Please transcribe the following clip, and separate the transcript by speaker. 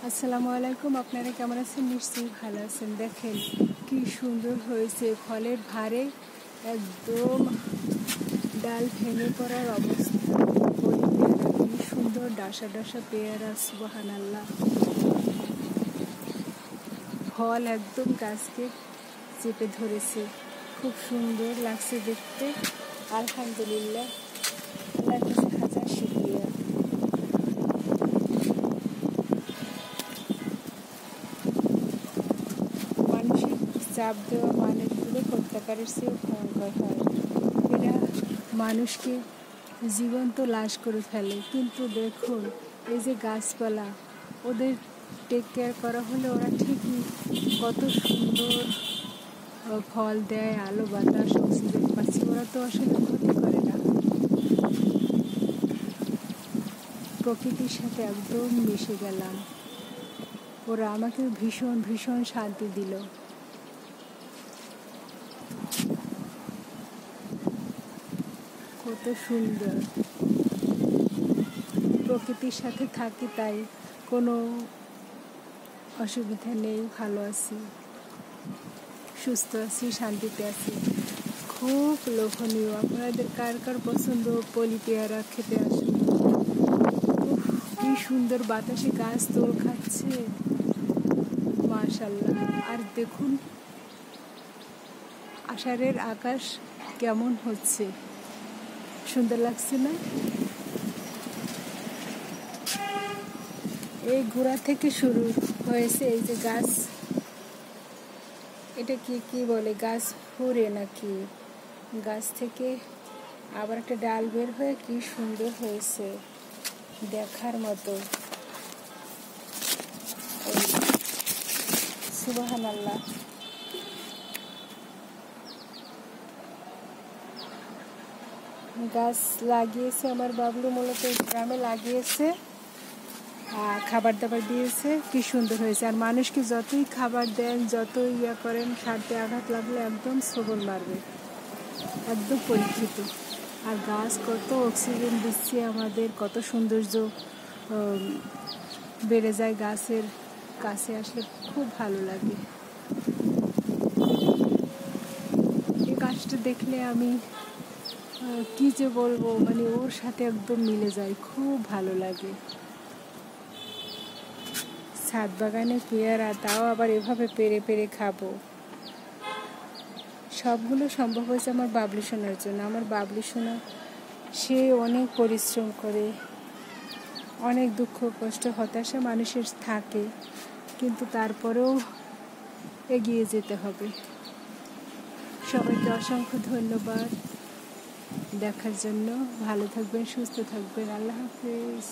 Speaker 1: আসসালামু আলাইকুম। আপনারা কেমন আছেন? নিশ্চয়ই ভালো আছেন। দেখেন কি সুন্দর হয়েছে, ফলের ভারে একদম ডাল ভেঙে পড়ার অবস্থা। বড়ি পেয়ারা, কি সুন্দর ডাসা ডাসা পেয়ারা, সুবহানাল্লাহ। ফল একদম গাছকে চেপে ধরেছে, খুব সুন্দর লাগছে দেখতে। আলহামদুলিল্লাহ, আল্লাহর কাছে হাজার শুকরিয়া। মানুষের চাপ দেওয়া মানে বিবেক হত্যাকারের চেয়েও ভয়ঙ্কর হয়। এরা মানুষকে জীবন্ত লাশ করে ফেলে। কিন্তু দেখুন, এই যে গাছপালা, ওদের টেক কেয়ার করা হলে ওরা ঠিকই কত সুন্দর ফল দেয়, আলো বাতাস অক্সিজেন পাচ্ছি। ওরা তো আসলে ক্ষতি করে না, প্রকৃতির সাথে একদম মিশে গেলাম। ওরা আমাকে ভীষণ ভীষণ শান্তি দিল। কত সুন্দর প্রকৃতির সাথে থাকি, তাই কোনো অসুবিধা নেই, ভালো আছি, সুস্থ আছি, শান্তিতে আছি। খুব লোভনীয়। আপনাদের কার কার পছন্দ পলি পেয়ারা খেতে আসুন। কি সুন্দর বাতাসে গাছ দোল খাচ্ছে, মাশাআল্লাহ। আর দেখুন আষাঢ়ের আকাশ কেমন হচ্ছে, সুন্দর লাগছে না? এই গোড়া থেকে শুরু হয়েছে এই যে গাছ, এটা কি বলে, গাছ ফুরে নাকি, গাছ থেকে আবার একটা ডাল বের হয়ে কি সুন্দর হয়েছে, দেখার মতো। সুবহানাল্লাহ। গাছ লাগিয়েছে আমার বাবলু, মূলত গ্রামে লাগিয়েছে, খাবার দাবার দিয়েছে, কি সুন্দর হয়েছে। আর মানুষকে যতই খাবার দেন, যতই করেন, স্বার্থে আঘাত লাগলে একদম সবল মারবে, একদম পরীক্ষিত। আর গাছ কত অক্সিজেন দিচ্ছে আমাদের, কত সৌন্দর্য বেড়ে যায় গাছের কাছে আসলে, খুব ভালো লাগে। এই গাছটা দেখলে আমি কি যে বলবো, মানে ওর সাথে একদম মিলে যায়, খুব ভালো লাগে। ছাদ বাগানে পেয়ারা, তাও আবার এভাবে পেরে পেরে খাবো। সবগুলো সম্ভব হয়েছে আমার বাবলু সোনার জন্য। আমার বাবলু সোনা, সে অনেক পরিশ্রম করে, অনেক দুঃখ কষ্ট হতাশা মানুষের থাকে, কিন্তু তারপরেও এগিয়ে যেতে হবে। সবাইকে অসংখ্য ধন্যবাদ দেখার জন্য। ভালো থাকবেন, সুস্থ থাকবেন। আল্লাহ হাফেজ।